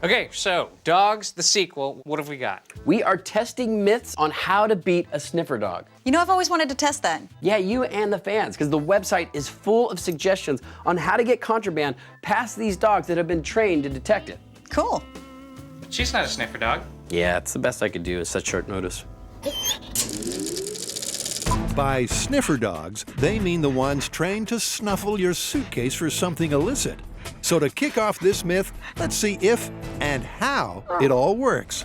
Okay, so Dogs, the sequel, what have we got? We are testing myths on how to beat a sniffer dog. You know, I've always wanted to test that. Yeah, you and the fans, because the website is full of suggestions on how to get contraband past these dogs that have been trained to detect it. Cool. She's not a sniffer dog. Yeah, it's the best I could do at such short notice. By sniffer dogs, they mean the ones trained to snuffle your suitcase for something illicit. So to kick off this myth, let's see if and how it all works.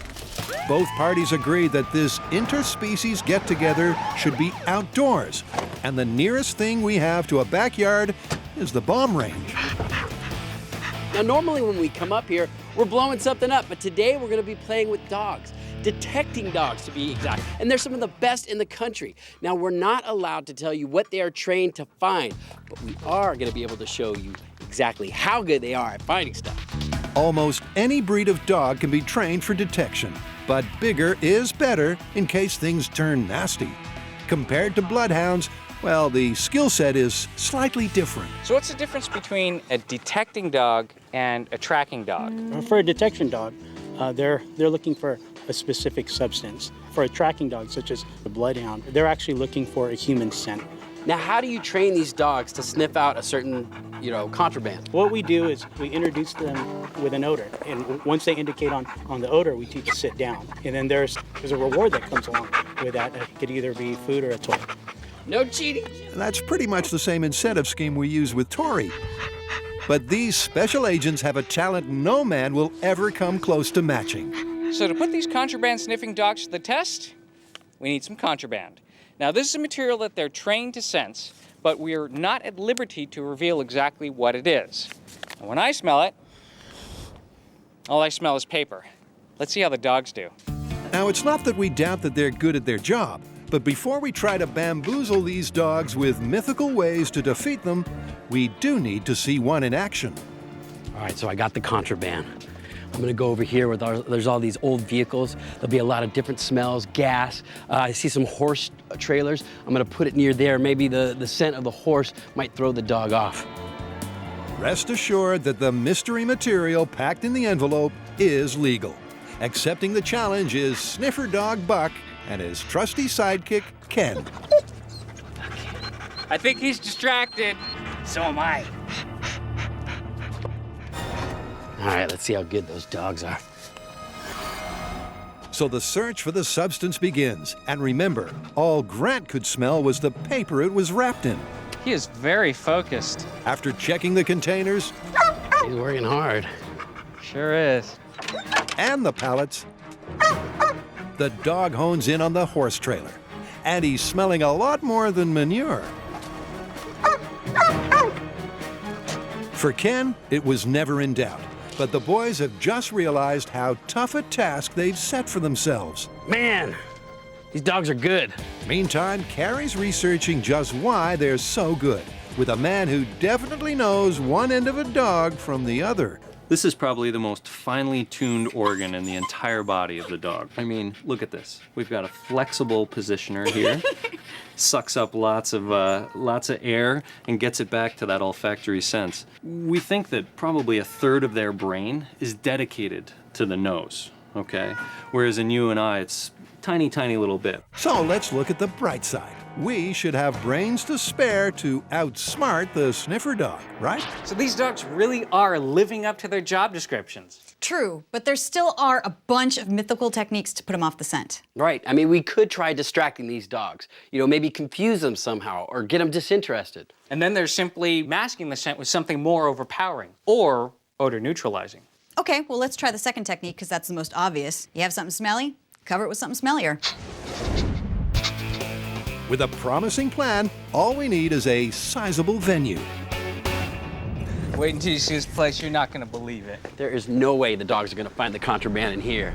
Both parties agree that this interspecies get-together should be outdoors, and the nearest thing we have to a backyard is the bomb range. Now, normally when we come up here, we're blowing something up, but today we're gonna be playing with dogs, detecting dogs to be exact, and they're some of the best in the country. Now, we're not allowed to tell you what they are trained to find, but we are gonna be able to show you exactly how good they are at finding stuff. Almost any breed of dog can be trained for detection, but bigger is better in case things turn nasty. Compared to bloodhounds, well, the skill set is slightly different. So what's the difference between a detecting dog and a tracking dog? For a detection dog, they're looking for a specific substance. For a tracking dog, such as the bloodhound, they're actually looking for a human scent. Now, how do you train these dogs to sniff out a certain, contraband? What we do is we introduce them with an odor, and once they indicate on the odor, we teach to sit down. And then there's a reward that comes along with that. It could either be food or a toy. No cheating. And that's pretty much the same incentive scheme we use with Tory. But these special agents have a talent no man will ever come close to matching. So to put these contraband sniffing dogs to the test, we need some contraband. Now, this is a material that they're trained to sense, but we're not at liberty to reveal exactly what it is. And when I smell it, all I smell is paper. Let's see how the dogs do. Now, it's not that we doubt that they're good at their job, but before we try to bamboozle these dogs with mythical ways to defeat them, we do need to see one in action. All right, so I got the contraband. I'm gonna go over here where there's all these old vehicles. There'll be a lot of different smells, gas. I see some horse trailers. I'm gonna put it near there. Maybe the scent of the horse might throw the dog off. Rest assured that the mystery material packed in the envelope is legal. Accepting the challenge is sniffer dog Buck and his trusty sidekick, Ken. I think he's distracted. So am I. All right, let's see how good those dogs are. So the search for the substance begins. And remember, all Grant could smell was the paper it was wrapped in. He is very focused. After checking the containers He's working hard. Sure is. and the pallets, the dog hones in on the horse trailer. And he's smelling a lot more than manure. For Ken, it was never in doubt. But the boys have just realized how tough a task they've set for themselves. Man, these dogs are good. Meantime, Kari's researching just why they're so good, with a man who definitely knows one end of a dog from the other. This is probably the most finely tuned organ in the entire body of the dog. I mean, look at this. We've got a flexible positioner here. Sucks up lots of air and gets it back to that olfactory sense. We think that probably a third of their brain is dedicated to the nose, okay? Whereas in you and I, it's tiny, tiny little bit. So let's look at the bright side. We should have brains to spare to outsmart the sniffer dog, right? So these dogs really are living up to their job descriptions. True, but there still are a bunch of mythical techniques to put them off the scent. Right, I mean, we could try distracting these dogs. Maybe confuse them somehow or get them disinterested. And then there's simply masking the scent with something more overpowering or odor neutralizing. Okay, well, let's try the second technique because that's the most obvious. You have something smelly? Cover it with something smellier. With a promising plan, all we need is a sizable venue. Wait until you see this place, you're not gonna believe it. There is no way the dogs are gonna find the contraband in here.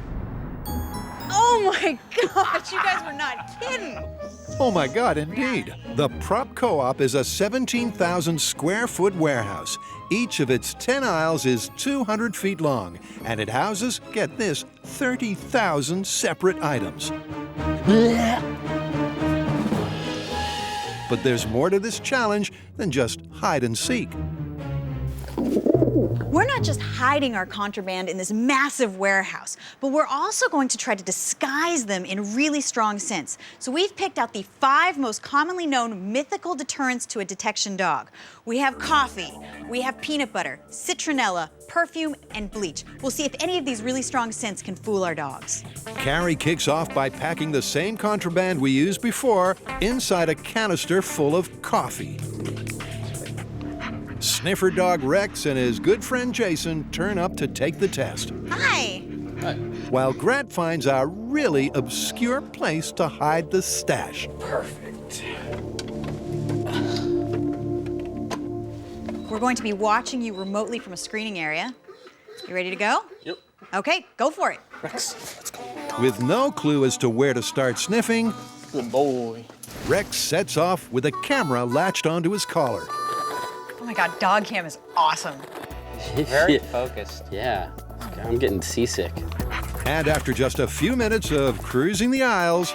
Oh my gosh, you guys were not kidding. Oh my God, indeed. The Prop Co-op is a 17,000 square foot warehouse. Each of its 10 aisles is 200 feet long, and it houses, get this, 30,000 separate items. But there's more to this challenge than just hide and seek. We're not just hiding our contraband in this massive warehouse, but we're also going to try to disguise them in really strong scents. So we've picked out the 5 most commonly known mythical deterrents to a detection dog. We have coffee, we have peanut butter, citronella, perfume, and bleach. We'll see if any of these really strong scents can fool our dogs. Kari kicks off by packing the same contraband we used before inside a canister full of coffee. Sniffer dog Rex and his good friend Jason turn up to take the test, Hi. while Grant finds a really obscure place to hide the stash. Perfect. We're going to be watching you remotely from a screening area. You ready to go? Yep. Okay, go for it. Rex, let's go. With no clue as to where to start sniffing, Good boy. Rex sets off with a camera latched onto his collar. Oh my God, dog cam is awesome. Very focused. Yeah, I'm getting seasick. And after just a few minutes of cruising the aisles,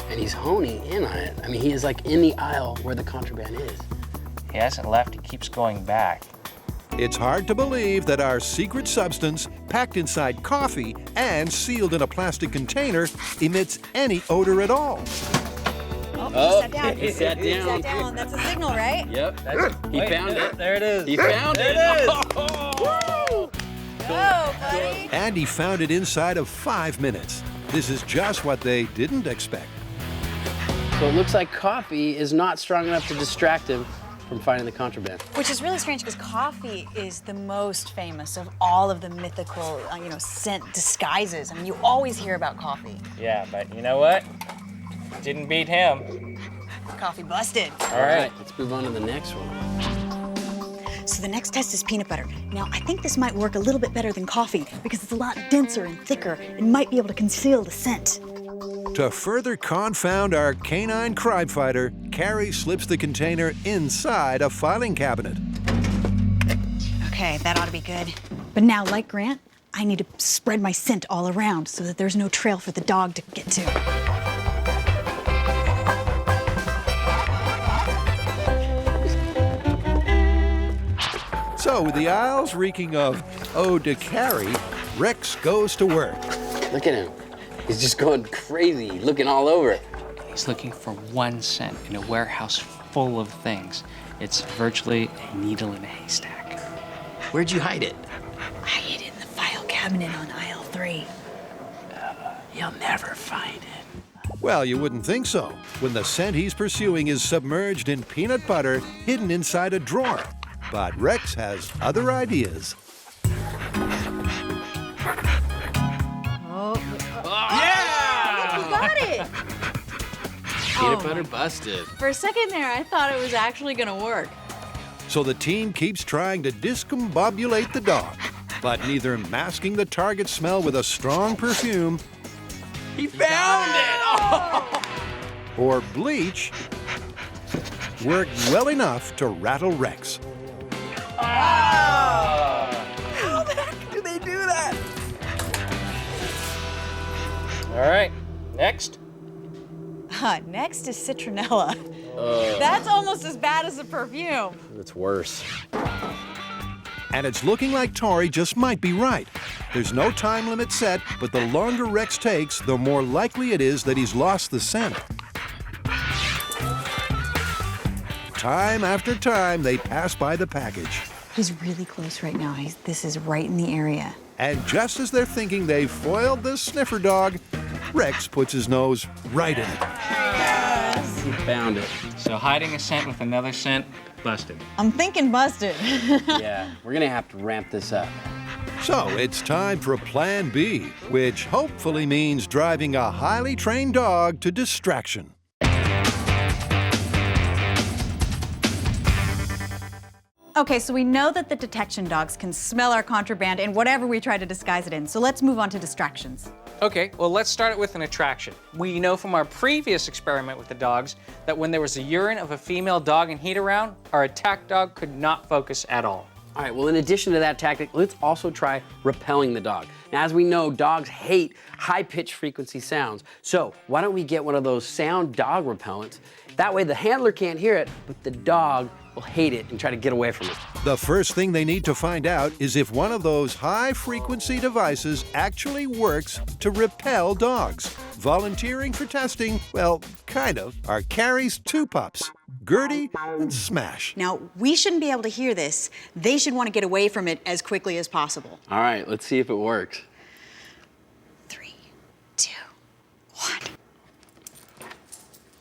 And he's honing in on it. I mean, he is like in the aisle where the contraband is. He hasn't left, he keeps going back. it's hard to believe that our secret substance, packed inside coffee and sealed in a plastic container, emits any odor at all. Oh, he sat down. he sat He down. sat down. That's a signal, right? Yep, he Wait, found it. There it is. He found it. Go, buddy. And he found it inside of 5 minutes. This is just what they didn't expect. So it looks like coffee is not strong enough to distract him from finding the contraband. Which is really strange because coffee is the most famous of all of the mythical, scent disguises. I mean, you always hear about coffee. Yeah, but you know what? Didn't beat him. Coffee busted. All right. Let's move on to the next one. So the next test is peanut butter. Now, I think this might work a little bit better than coffee because it's a lot denser and thicker and might be able to conceal the scent. To further confound our canine crime fighter, Kari slips the container inside a filing cabinet. Okay, that ought to be good. But now, like Grant, I need to spread my scent all around so that there's no trail for the dog to get to. So, with the aisles reeking of eau de Kari, Rex goes to work. Look at him. He's just going crazy, looking all over it. He's looking for one scent in a warehouse full of things. It's virtually a needle in a haystack. Where'd you hide it? I hid it in the file cabinet on aisle 3. You'll never find it. Well, you wouldn't think so, when the scent he's pursuing is submerged in peanut butter hidden inside a drawer. But Rex has other ideas. You got it! Peanut butter busted. For a second there, I thought it was actually gonna work. So the team keeps trying to discombobulate the dog, but neither masking the target smell with a strong perfume He found it! or bleach worked well enough to rattle Rex. How the heck do they do that? All right, next. Next is citronella. That's almost as bad as the perfume. It's worse. And it's looking like Tory just might be right. There's no time limit set, but the longer Rex takes, the more likely it is that he's lost the scent. Time after time, they pass by the package. He's really close right now. This is right in the area. And just as they're thinking they've foiled the sniffer dog, Rex puts his nose right in it. He found it. So hiding a scent with another scent, busted. I'm thinking busted. Yeah, we're gonna have to ramp this up. So it's time for Plan B, which hopefully means driving a highly trained dog to distraction. Okay, so we know that the detection dogs can smell our contraband in whatever we try to disguise it in. So let's move on to distractions. Okay, well, let's start it with an attraction. We know from our previous experiment with the dogs that when there was a urine of a female dog and heat around, our attack dog could not focus at all. All right, well, in addition to that tactic, let's also try repelling the dog. Now, as we know, dogs hate high-pitched frequency sounds. So why don't we get one of those sound dog repellents? That way the handler can't hear it, but the dog will hate it and try to get away from it. The first thing they need to find out is if one of those high-frequency devices actually works to repel dogs. Volunteering for testing, well, kind of, are Kari's two pups, Gertie and Smash. Now, we shouldn't be able to hear this. They should want to get away from it as quickly as possible. All right, let's see if it works. 3, 2, 1.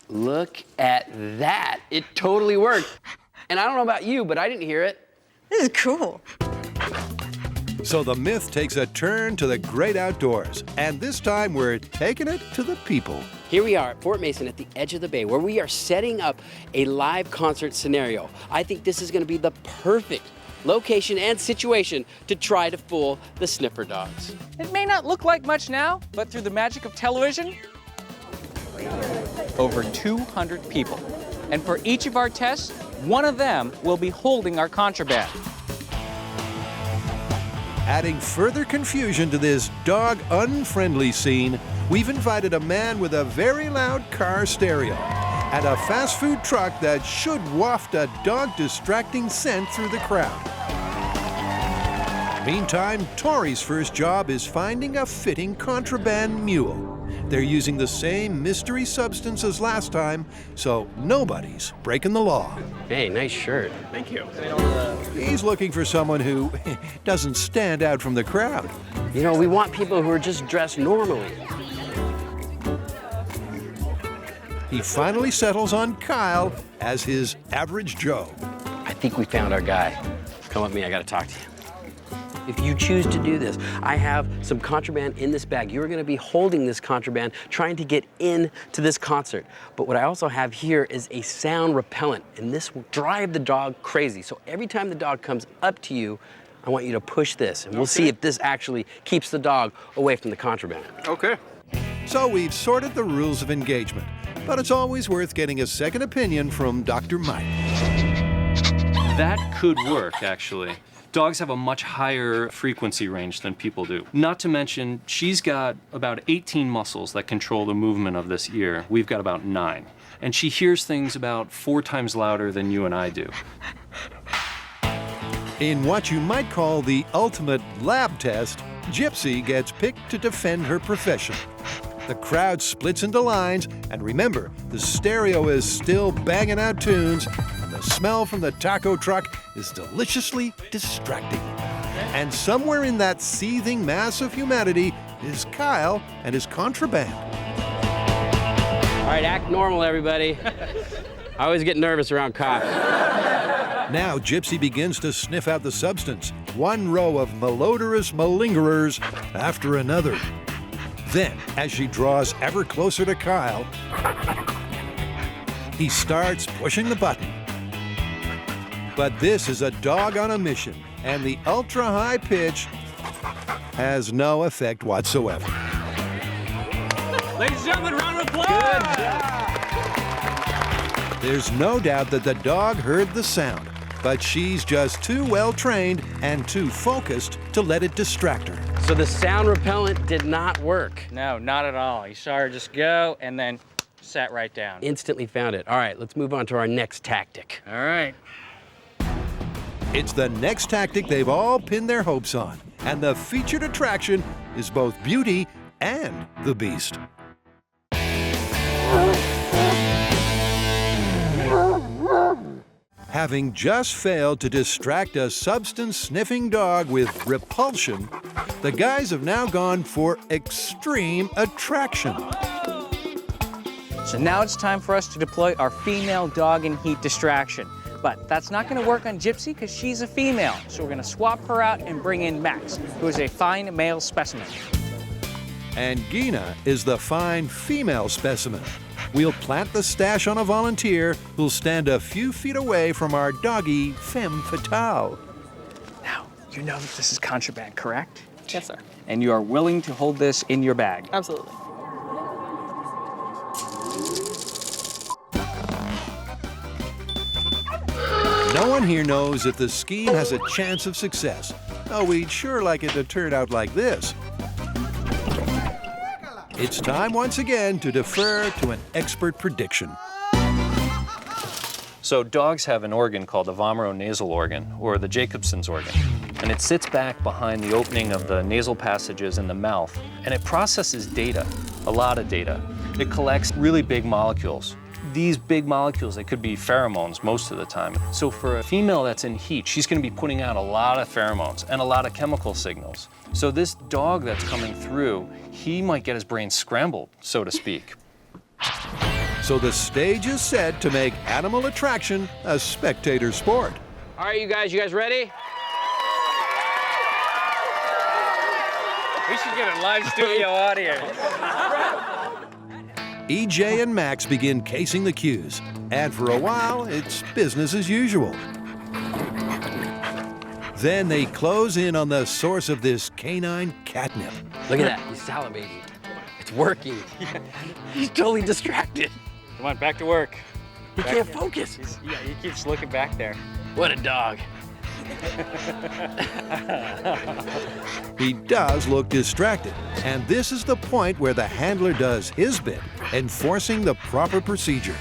Look at that. It totally worked. And I don't know about you, but I didn't hear it. This is cool. So the myth takes a turn to the great outdoors, and this time we're taking it to the people. Here we are at Fort Mason at the edge of the bay where we are setting up a live concert scenario. I think this is going to be the perfect location and situation to try to fool the sniffer dogs. It may not look like much now, but through the magic of television, over 200 people. And for each of our tests, one of them will be holding our contraband. Adding further confusion to this dog-unfriendly scene, we've invited a man with a very loud car stereo and a fast food truck that should waft a dog-distracting scent through the crowd. Meantime, Tory's first job is finding a fitting contraband mule. They're using the same mystery substance as last time, so nobody's breaking the law. Hey, nice shirt. Thank you. He's looking for someone who doesn't stand out from the crowd. You know, we want people who are just dressed normally. He finally settles on Kyle as his average Joe. I think we found our guy. Come with me, I gotta talk to you. If you choose to do this, I have some contraband in this bag. You're gonna be holding this contraband, trying to get into this concert. But what I also have here is a sound repellent, and this will drive the dog crazy. So every time the dog comes up to you, I want you to push this, and we'll see if this actually keeps the dog away from the contraband. Okay. So we've sorted the rules of engagement, but it's always worth getting a second opinion from Dr. Mike. That could work, actually. Dogs have a much higher frequency range than people do. Not to mention, she's got about 18 muscles that control the movement of this ear. We've got about 9. And she hears things about 4 times louder than you and I do. In what you might call the ultimate lab test, Gypsy gets picked to defend her profession. The crowd splits into lines, and remember, the stereo is still banging out tunes, and the smell from the taco truck is deliciously distracting. And somewhere in that seething mass of humanity is Kyle and his contraband. All right, act normal, everybody. I always get nervous around cops. Now Gypsy begins to sniff out the substance, one row of malodorous malingerers after another. Then, as she draws ever closer to Kyle, he starts pushing the button. But this is a dog on a mission, and the ultra-high pitch has no effect whatsoever. Ladies and gentlemen, round of applause! There's no doubt that the dog heard the sound, but she's just too well trained and too focused to let it distract her. So the sound repellent did not work. No, not at all. You saw her just go and then sat right down. Instantly found it. All right, let's move on to our next tactic. All right. It's the next tactic they've all pinned their hopes on, and the featured attraction is both Beauty and the Beast. Having just failed to distract a substance-sniffing dog with repulsion, the guys have now gone for extreme attraction. So now it's time for us to deploy our female dog in heat distraction. But that's not going to work on Gypsy because she's a female. So we're going to swap her out and bring in Max, who is a fine male specimen. And Gina is the fine female specimen. We'll plant the stash on a volunteer who'll stand a few feet away from our doggy femme fatale. Now, you know that this is contraband, correct? Yes, sir. And you are willing to hold this in your bag? Absolutely. No one here knows if the scheme has a chance of success, though we'd sure like it to turn out like this. It's time once again to defer to an expert prediction. So dogs have an organ called the vomeronasal organ, or the Jacobson's organ. And it sits back behind the opening of the nasal passages in the mouth, and it processes data, a lot of data. It collects really big molecules. These big molecules, they could be pheromones most of the time. So for a female that's in heat, she's gonna be putting out a lot of pheromones and a lot of chemical signals. So this dog that's coming through, he might get his brain scrambled, so to speak. So the stage is set to make animal attraction a spectator sport. All right, you guys ready? We should get a live studio audience. EJ and Max begin casing the cues, and for a while, it's business as usual. Then they close in on the source of this canine catnip. Look at that, he's salivating. It's working. He's totally distracted. Come on, back to work. He can't focus. Yeah, he keeps looking back there. What a dog. He does look distracted, and this is the point where the handler does his bit, enforcing the proper procedure.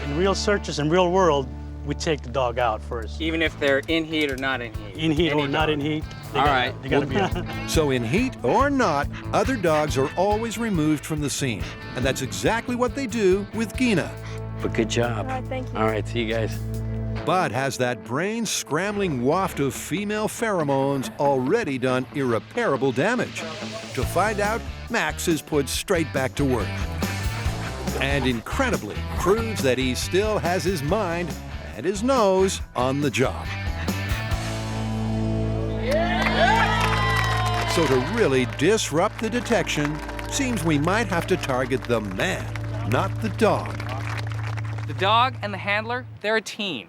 In real searches in real world, we take the dog out first. Even if they're in heat or not in heat. In heat Any or not dog. in heat, they All gotta, right. they gotta be out. So in heat or not, other dogs are always removed from the scene, and that's exactly what they do with Gina. But good job. All right, thank you. All right, see you guys. Bud has that brain-scrambling waft of female pheromones already done irreparable damage. To find out, Max is put straight back to work. And incredibly, proves that he still has his mind and his nose on the job. So to really disrupt the detection, seems we might have to target the man, not the dog. The dog and the handler, they're a team.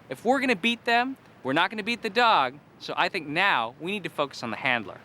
If we're gonna beat them, we're not gonna beat the dog, so I think now we need to focus on the handler.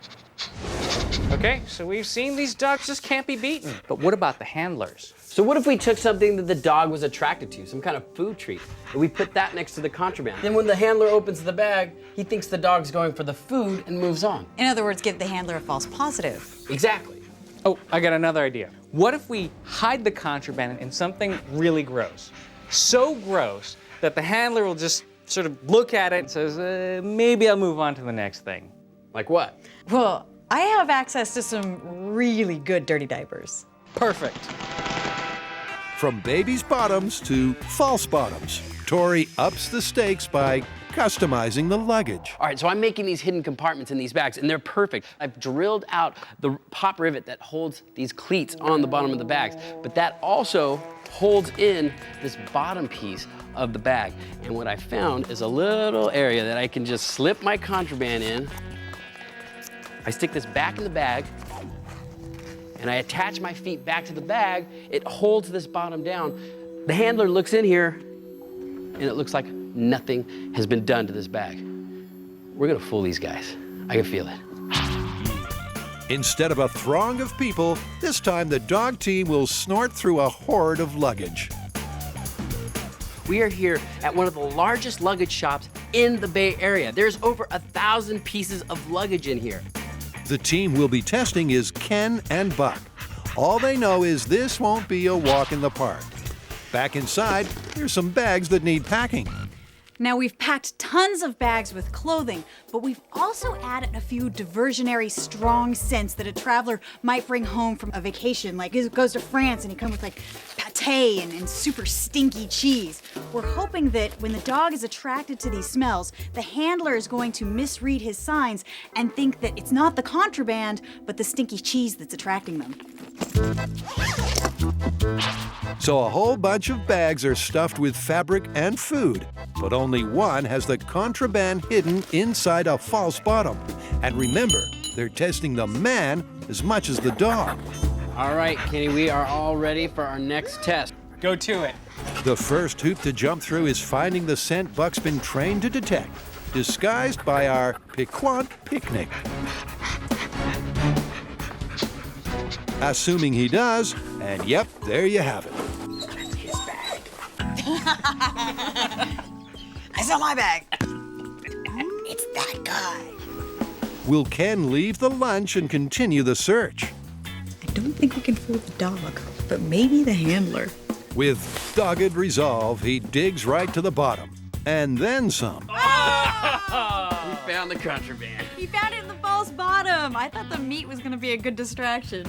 Okay, so we've seen these dogs just can't be beaten. But what about the handlers? So what if we took something that the dog was attracted to, some kind of food treat, and we put that next to the contraband? Then when the handler opens the bag, he thinks the dog's going for the food and moves on. In other words, give the handler a false positive. Exactly. Oh, I got another idea. What if we hide the contraband in something really gross? So gross that the handler will just sort of look at it and says, maybe I'll move on to the next thing. Like what? Well, I have access to some really good dirty diapers. Perfect. From baby's bottoms to false bottoms, Tory ups the stakes by customizing the luggage. All right, so I'm making these hidden compartments in these bags, and they're perfect. I've drilled out the pop rivet that holds these cleats on the bottom of the bags, but that also holds in this bottom piece of the bag. And what I found is a little area that I can just slip my contraband in. I stick this back in the bag, and I attach my feet back to the bag. It holds this bottom down. The handler looks in here, and it looks like nothing has been done to this bag. We're gonna fool these guys. I can feel it. Instead of a throng of people, this time the dog team will snort through a horde of luggage. We are here at one of the largest luggage shops in the Bay Area. There's over 1,000 pieces of luggage in here. The team we'll be testing is Ken and Buck. All they know is this won't be a walk in the park. Back inside, there's some bags that need packing. Now, we've packed tons of bags with clothing, but we've also added a few diversionary strong scents that a traveler might bring home from a vacation. Like, he goes to France and he comes with like pate and super stinky cheese. We're hoping that when the dog is attracted to these smells, the handler is going to misread his signs and think that it's not the contraband, but the stinky cheese that's attracting them. So a whole bunch of bags are stuffed with fabric and food, but only one has the contraband hidden inside a false bottom. And remember, they're testing the man as much as the dog. All right, Kenny, we are all ready for our next test. Go to it. The first hoop to jump through is finding the scent Buck's been trained to detect, disguised by our piquant picnic. Assuming he does, and yep, there you have it. His bag. I saw my bag. It's that guy. Will Ken leave the lunch and continue the search? I don't think we can fool the dog, but maybe the handler. With dogged resolve, he digs right to the bottom, and then some. We found the contraband. He found it in the false bottom. I thought the meat was gonna be a good distraction.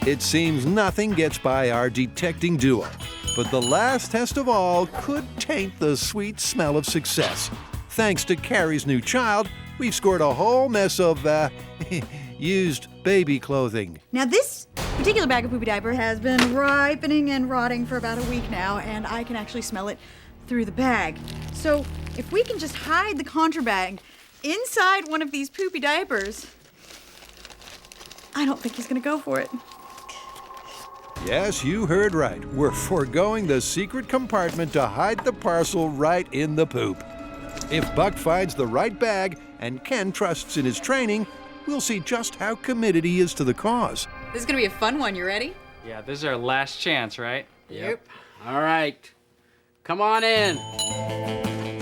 It seems nothing gets by our detecting duo, but the last test of all could taint the sweet smell of success. Thanks to Kari's new child, we've scored a whole mess of, used baby clothing. Now this particular bag of poopy diaper has been ripening and rotting for about a week now, and I can actually smell it through the bag. So if we can just hide the contraband inside one of these poopy diapers, I don't think he's gonna go for it. Yes, you heard right. We're foregoing the secret compartment to hide the parcel right in the poop. If Buck finds the right bag and Ken trusts in his training, we'll see just how committed he is to the cause. This is gonna be a fun one. You ready? Yeah, this is our last chance, right? Yep. All right. Come on in.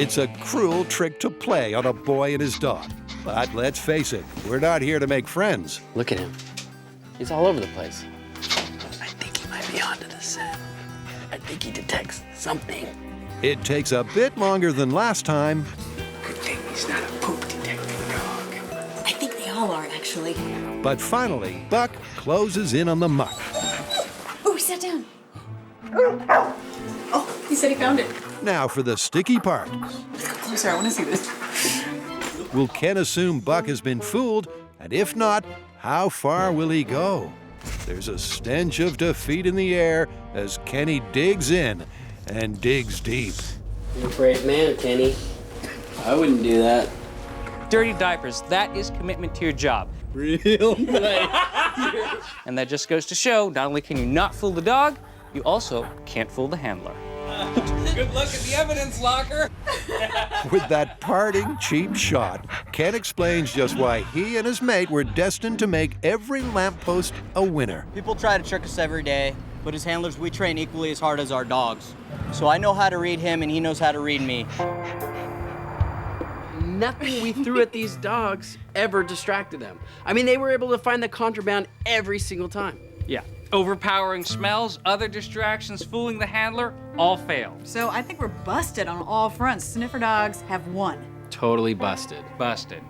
It's a cruel trick to play on a boy and his dog. But let's face it, we're not here to make friends. Look at him. He's all over the place. I think he might be onto the scent. I think he detects something. It takes a bit longer than last time, Good thing he's not a poop detecting dog. I think they all are, actually. but finally, Buck closes in on the muck. Oh, he sat down. Oh, he said he found it. Now for the sticky part. Let's go closer. I want to see this. Will Ken assume Buck has been fooled? And if not, how far will he go? There's a stench of defeat in the air as Kenny digs in and digs deep. You're a brave man, Kenny. I wouldn't do that. Dirty diapers, that is commitment to your job. Real nice. And that just goes to show, not only can you not fool the dog, you also can't fool the handler. Good luck at the evidence locker. With that parting cheap shot, Ken explains just why he and his mate were destined to make every lamppost a winner. People try to trick us every day, but as handlers, we train equally as hard as our dogs. So I know how to read him, and he knows how to read me. Nothing we threw at these dogs ever distracted them. I mean, they were able to find the contraband every single time. Yeah. Overpowering smells, other distractions, fooling the handler, all failed. So I think we're busted on all fronts. Sniffer dogs have won. Totally busted. Busted.